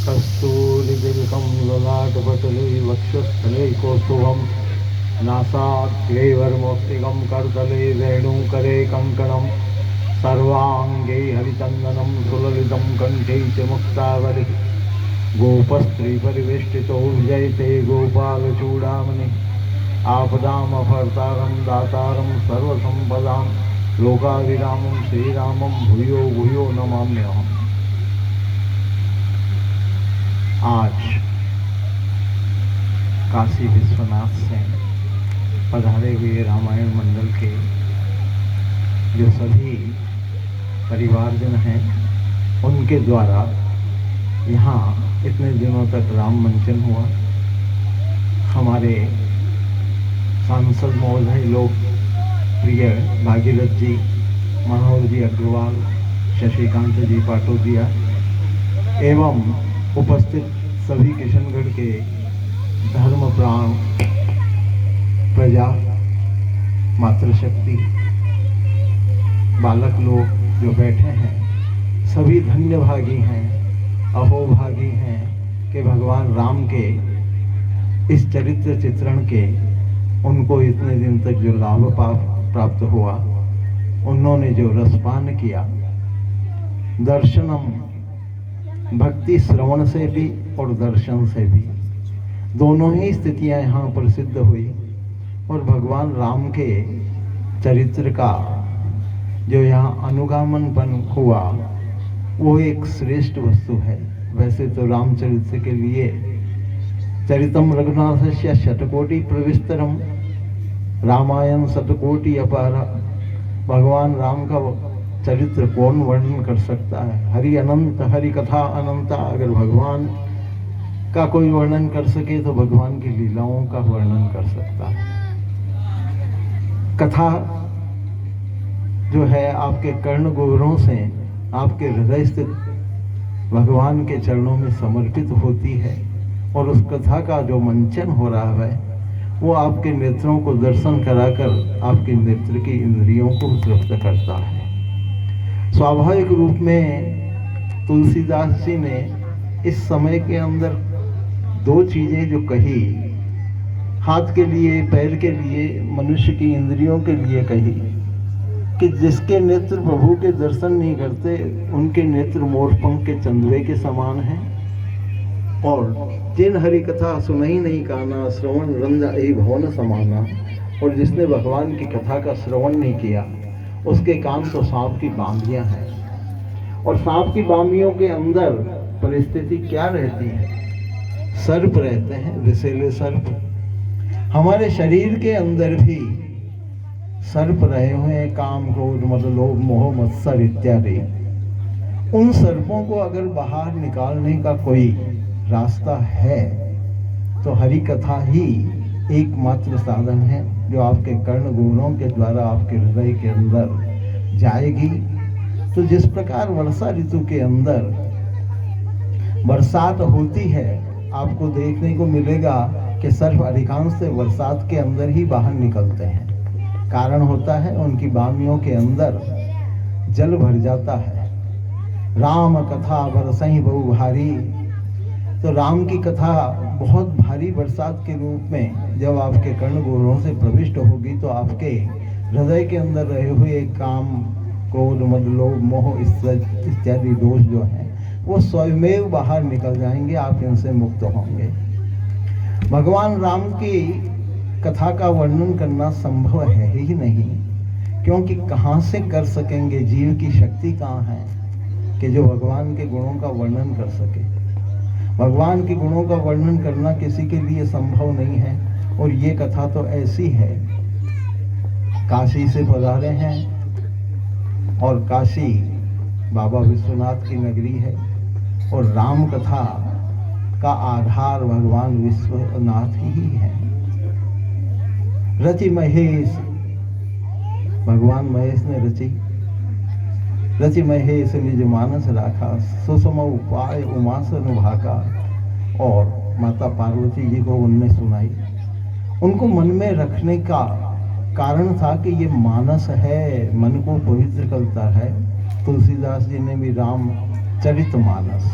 कस्तूरितिलकं ललाटपटले वक्षस्थले कौस्तुभं नासाग्रेवर्मौक्तिकं करतले वेणुकरे कङ्कणं सर्वाङ्गे हरिचन्दनं सुललितं कण्ठे च मुक्तावलिः गोपस्त्रीपरिवेष्टितो विजयते गोपालचूडामणि आपदामभर्तारं दातारं सर्वसम्पदां लोकाभिरामं श्रीरामं भूयो भूयो नमाम्यहम्। आज काशी विश्वनाथ से पधारे हुए रामायण मंडल के जो सभी परिवारजन हैं, उनके द्वारा यहाँ इतने दिनों तक राम मंचन हुआ। हमारे सांसद महोदय लोग प्रिय भागीरथ जी, मनोहर जी अग्रवाल, शशिकांत जी पाटोदिया एवं उपस्थित सभी किशनगढ़ के धर्म प्राण प्रजा, मातृशक्ति, बालक लोग जो बैठे हैं, सभी धन्यभागी हैं, अहोभागी हैं कि भगवान राम के इस चरित्र चित्रण के उनको इतने दिन तक जो लाभ प्राप्त हुआ, उन्होंने जो रसपान किया, दर्शनम भक्ति श्रवण से भी और दर्शन से भी, दोनों ही स्थितियां यहाँ पर सिद्ध हुई और भगवान राम के चरित्र का जो यहाँ अनुगामनपन हुआ वो एक श्रेष्ठ वस्तु है। वैसे तो रामचरित्र के लिए चरितम रघुनाथस्य शतकोटि प्रविस्तरम रामायण शतकोटि अपार, भगवान राम का चरित्र कौन वर्णन कर सकता है। हरि अनंत, हरि कथा अनंता। अगर भगवान का कोई वर्णन कर सके तो भगवान की लीलाओं का वर्णन कर सकता है। कथा जो है आपके कर्ण गोबरों से आपके हृदय स्थित भगवान के चरणों में समर्पित होती है और उस कथा का जो मंचन हो रहा है वो आपके नेत्रों को दर्शन कराकर आपके नेत्र की इंद्रियों को तृप्त करता है। स्वाभाविक रूप में तुलसीदास जी ने इस समय के अंदर दो चीजें जो कही, हाथ के लिए, पैर के लिए, मनुष्य की इंद्रियों के लिए कही कि जिसके नेत्र प्रभु के दर्शन नहीं करते उनके नेत्र मोरपंख के चंद्रे के समान हैं, और जिन हरि कथा सुनई नहीं काना श्रवण रंजा ए भवन समाना, और जिसने भगवान की कथा का श्रवण नहीं किया उसके कान तो सांप की बांबियां हैं। और सांप की बांबियों के अंदर परिस्थिति क्या रहती है? सर्प रहते हैं, विषैले सर्प। हमारे शरीर के अंदर भी सर्प रहे हुए हैं, काम, क्रोध, मद, लोभ, मोह, मत्सर इत्यादि। उन सर्पों को अगर बाहर निकालने का कोई रास्ता है तो हरि कथा ही एकमात्र साधन है जो आपके कर्ण गोबरों के द्वारा आपके हृदय के अंदर जाएगी। तो जिस प्रकार वर्षा ऋतु के अंदर बरसात होती है, आपको देखने को मिलेगा कि सर्प अधिकांश से बरसात के अंदर ही बाहर निकलते हैं। कारण होता है उनकी बामियों के अंदर जल भर जाता है। राम कथा बरसई बहु भारी, तो राम की कथा बहुत भारी बरसात के रूप में जब आपके कर्ण गोबरों से प्रविष्ट होगी तो आपके हृदय के अंदर रहे हुए काम, क्रोध, मद, लोभ, मोह इत्यादि दोष जो हैं वो स्वयमेव बाहर निकल जाएंगे, आप इनसे मुक्त होंगे। भगवान राम की कथा का वर्णन करना संभव है ही नहीं, क्योंकि कहाँ से कर सकेंगे? जीव की शक्ति कहाँ है कि जो भगवान के गुणों का वर्णन कर सके? भगवान के गुणों का वर्णन करना किसी के लिए संभव नहीं है। और ये कथा तो ऐसी है, काशी से पधारे हैं और काशी बाबा विश्वनाथ की नगरी है और राम कथा का आधार भगवान विश्वनाथ ही है। रचि महेश, भगवान महेश ने रचि महेश निज मानस राखा, सुषम उपाय उमासन भाका, और माता पार्वती जी को उनने सुनाई। उनको मन में रखने का कारण था कि ये मानस है, मन को पवित्र करता है। तुलसीदास जी ने भी राम चरित मानस,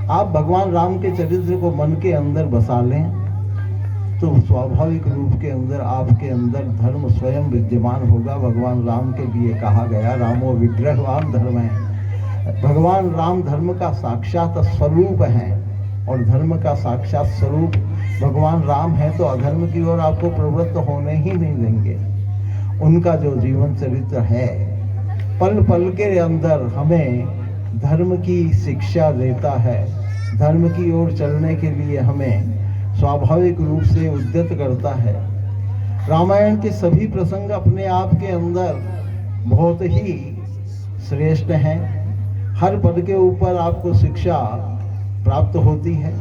आप भगवान राम के चरित्र को मन के अंदर बसा लें तो स्वाभाविक रूप के अंदर आपके अंदर धर्म स्वयं विद्यमान होगा। भगवान राम के लिए कहा गया, रामो विग्रहवान धर्म है। भगवान राम धर्म का साक्षात स्वरूप है और धर्म का साक्षात स्वरूप भगवान राम है, तो अधर्म की ओर आपको प्रवृत्त होने ही नहीं देंगे। उनका जो जीवन चरित्र है पल पल के अंदर हमें धर्म की शिक्षा देता है, धर्म की ओर चलने के लिए हमें स्वाभाविक रूप से उद्यत करता है। रामायण के सभी प्रसंग अपने आप के अंदर बहुत ही श्रेष्ठ हैं। हर पद के ऊपर आपको शिक्षा प्राप्त होती है,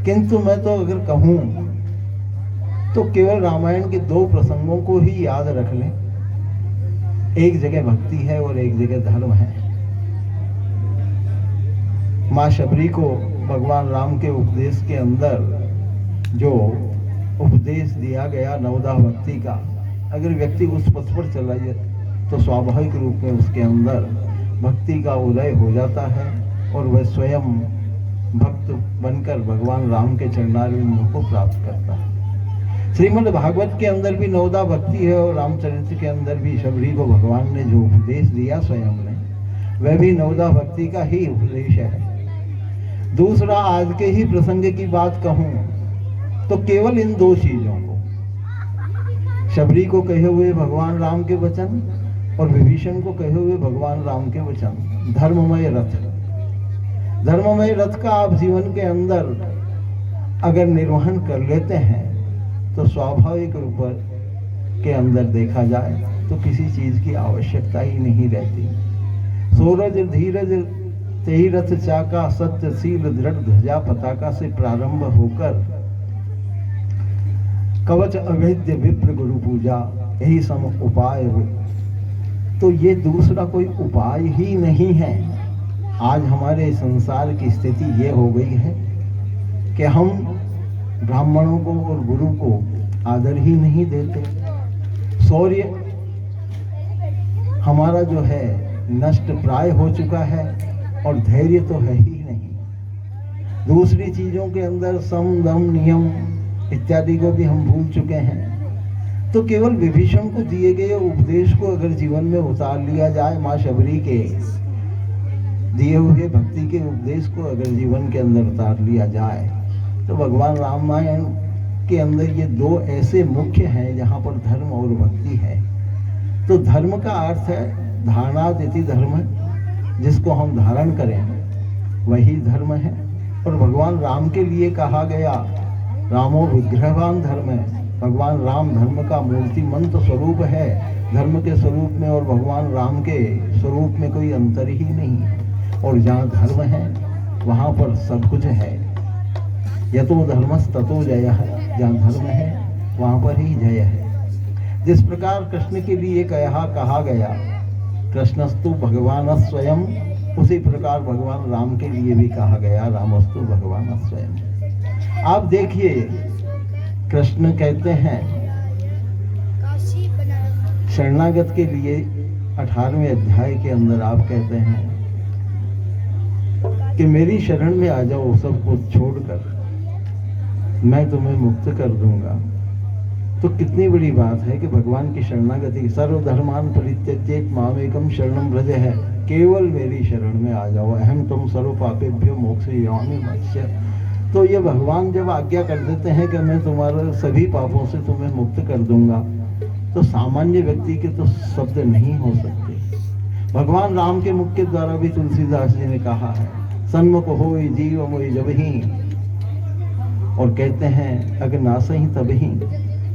किंतु मैं तो अगर कहूँ तो केवल रामायण के 2 प्रसंगों को ही याद रख लें। एक जगह भक्ति है और एक जगह धर्म है। माँ शबरी को भगवान राम के उपदेश के अंदर जो उपदेश दिया गया नवदा भक्ति का, अगर व्यक्ति उस पथ पर चला जाए तो स्वाभाविक रूप में उसके अंदर भक्ति का उदय हो जाता है और वह स्वयं भक्त बनकर भगवान राम के चरणारविंद को प्राप्त करता है। श्रीमद् भागवत के अंदर भी नवदा भक्ति है और रामचरित्र के अंदर भी शबरी को भगवान ने जो उपदेश दिया स्वयं ने, वह भी नवदा भक्ति का ही उपदेश है। दूसरा, आज के ही प्रसंग की बात कहूं तो केवल इन 2 चीजों को, शबरी को कहे हुए भगवान राम के वचन और विभीषण को कहे हुए भगवान राम के वचन, धर्ममय रथ। धर्ममय रथ का आप जीवन के अंदर अगर निर्वहन कर लेते हैं तो स्वाभाविक रूप के अंदर देखा जाए तो किसी चीज की आवश्यकता ही नहीं रहती। सूरज धीरज तेहि रथ चाका, सत्यशील दृढ़ ध्वजा पताका से प्रारंभ होकर कवच अभेद्य विप्र गुरु पूजा, यही सम उपाय। तो ये दूसरा कोई उपाय ही नहीं है। आज हमारे संसार की स्थिति ये हो गई है कि हम ब्राह्मणों को और गुरु को आदर ही नहीं देते। शौर्य हमारा जो है नष्ट प्राय हो चुका है और धैर्य तो है ही नहीं। दूसरी चीजों के अंदर सम दम नियम इत्यादि को भी हम भूल चुके हैं। तो केवल विभीषण को दिए गए उपदेश को अगर जीवन में उतार लिया जाए, माँ शबरी के दिए हुए भक्ति के उपदेश को अगर जीवन के अंदर उतार लिया जाए, तो भगवान रामायण के अंदर ये 2 ऐसे मुख्य हैं जहाँ पर धर्म और भक्ति है। तो धर्म का अर्थ है धारणात इति धर्म, जिसको हम धारण करें वही धर्म है। और भगवान राम के लिए कहा गया, रामो विग्रहवान धर्म है। भगवान राम धर्म का मूर्तिमंत स्वरूप है। धर्म के स्वरूप में और भगवान राम के स्वरूप में कोई अंतर ही नहीं है। और जहाँ धर्म है वहाँ पर सब कुछ है। यतो धर्मस ततो जयः, जहाँ धर्म है वहाँ पर ही जय है। जिस प्रकार कृष्ण के लिए कहा गया कृष्णस्तु भगवान स्वयं, उसी प्रकार भगवान राम के लिए भी कहा गया रामस्तु भगवान स्वयं। आप देखिए, कृष्ण कहते हैं शरणागत के लिए 18वें अध्याय के अंदर आप कहते हैं कि मेरी शरण में आ जाओ, सब कुछ छोड़कर मैं तुम्हें मुक्त कर दूंगा। तो कितनी बड़ी बात है कि भगवान की शरणागति, सर्वधर्मान परित्यजेत मामेकम शरणम व्रज है। केवल मेरी शरण में आ जाओ, अहम तुम सर्व पापेभ्यो मोक्षयामि मत्स्य। तो ये भगवान जब आज्ञा कर देते हैं कि मैं तुम्हारे सभी पापों से तुम्हें मुक्त कर दूंगा, तो सामान्य व्यक्ति के तो शब्द नहीं हो सकते। भगवान राम के मुख के द्वारा भी तुलसीदास जी ने कहा है, सन्मुख होई जीव मोहि जबहि, और कहते हैं अगर नासहि तबहि।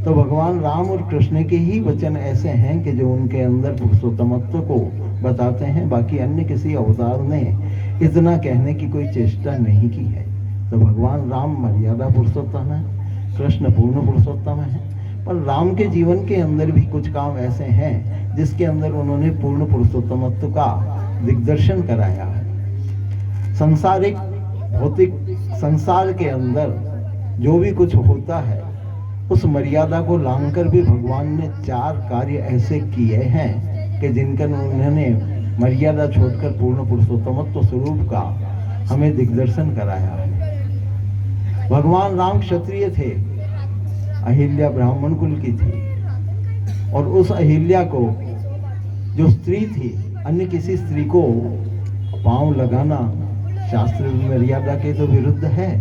तो भगवान राम और कृष्ण के ही वचन ऐसे हैं कि जो उनके अंदर पुरुषोत्तमत्व को बताते हैं। बाकी अन्य किसी अवतार ने इतना कहने की कोई चेष्टा नहीं की है। तो भगवान राम मर्यादा पुरुषोत्तम है, कृष्ण पूर्ण पुरुषोत्तम है। पर राम के जीवन के अंदर भी कुछ काम ऐसे हैं जिसके अंदर उन्होंने पूर्ण पुरुषोत्तमत्व का दिग्दर्शन कराया है। संसारिक भौतिक संसार के अंदर जो भी कुछ होता है, उस मर्यादा को लांघकर भी भगवान ने 4 कार्य ऐसे किए हैं कि जिनका उन्होंने मर्यादा छोड़कर पूर्ण पुरुषोत्तमत्व स्वरूप का हमें दिग्दर्शन कराया है। भगवान राम क्षत्रिय थे, अहिल्या ब्राह्मण कुल की थी, और उस अहिल्या को, जो स्त्री थी, अन्य किसी स्त्री को पांव लगाना शास्त्र मर्यादा के तो विरुद्ध है।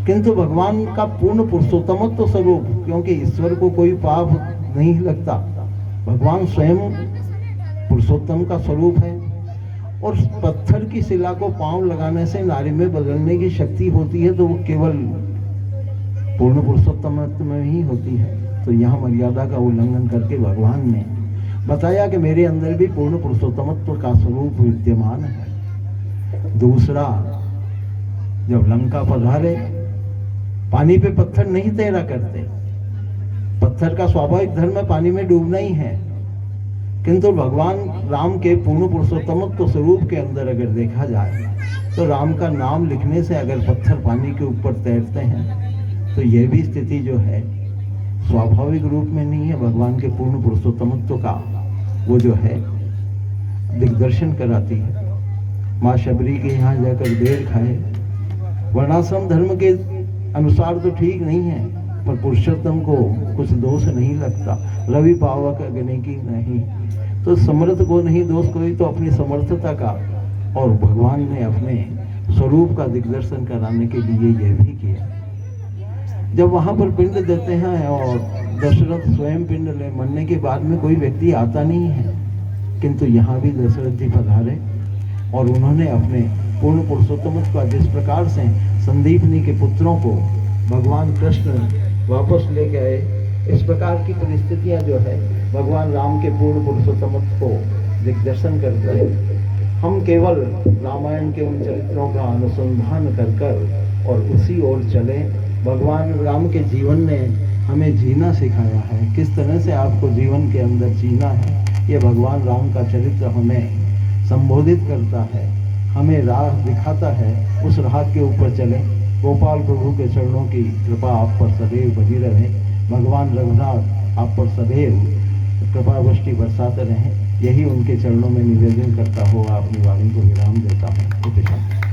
किंतु भगवान का पूर्ण पुरुषोत्तमत्व स्वरूप, क्योंकि ईश्वर को कोई पाप नहीं लगता, भगवान स्वयं पुरुषोत्तम का स्वरूप है, और पत्थर की शिला को पांव लगाने से नारी में बदलने की शक्ति होती है, तो वो केवल पूर्ण पुरुषोत्तमत्व में ही होती है। तो यहाँ मर्यादा का उल्लंघन करके भगवान ने बताया कि मेरे अंदर भी पूर्ण पुरुषोत्तमत्व का स्वरूप विद्यमान है। दूसरा, जब लंका पधारे, पानी पे पत्थर नहीं तैरा करते, पत्थर का स्वाभाविक धर्म पानी में डूबना ही है, किंतु भगवान राम के पूर्ण पुरुषोत्तमत्व स्वरूप के अंदर अगर देखा जाए तो राम का नाम लिखने से अगर पत्थर पानी के ऊपर तैरते हैं, तो यह भी स्थिति जो है स्वाभाविक रूप में नहीं है, भगवान के पूर्ण पुरुषोत्तमत्व का वो जो है दिग्दर्शन कराती है। माँ शबरी के यहाँ जाकर बेर खाए, वर्णाश्रम धर्म के अनुसार तो ठीक नहीं है, पर पुरुषोत्तम को कुछ दोष नहीं लगता। रवि पावक अग्नि की नहीं, तो समर्थ को नहीं दोष कोई, तो अपनी समर्थता का, और भगवान ने अपने स्वरूप का दिग्दर्शन कराने के लिए यह भी किया। जब वहां पर पिंड देते हैं और दशरथ स्वयं पिंड ले, मरने के बाद में कोई व्यक्ति आता नहीं है, किंतु यहाँ भी दशरथ जी पधारे और उन्होंने अपने पूर्ण पुरुषोत्तमत्व का जिस प्रकार से संदीपनी के पुत्रों को भगवान कृष्ण वापस लेके आए, इस प्रकार की परिस्थितियां जो है भगवान राम के पूर्ण पुरुषोत्तमत्व को दिग्दर्शन करते हैं। हम केवल रामायण के उन चरित्रों का अनुसंधान कर और उसी ओर चले। भगवान राम के जीवन ने हमें जीना सिखाया है, किस तरह से आपको जीवन के अंदर जीना है, ये भगवान राम का चरित्र हमें संबोधित करता है, हमें राह दिखाता है। उस राह के ऊपर चलें। गोपाल प्रभु के चरणों की कृपा आप पर सदैव बनी रहे। भगवान रघुनाथ आप पर सदैव कृपा वृष्टि बरसाते रहें, यही उनके चरणों में निवेदन करता हुआ अपनी वाणी को विराम देता हूँ।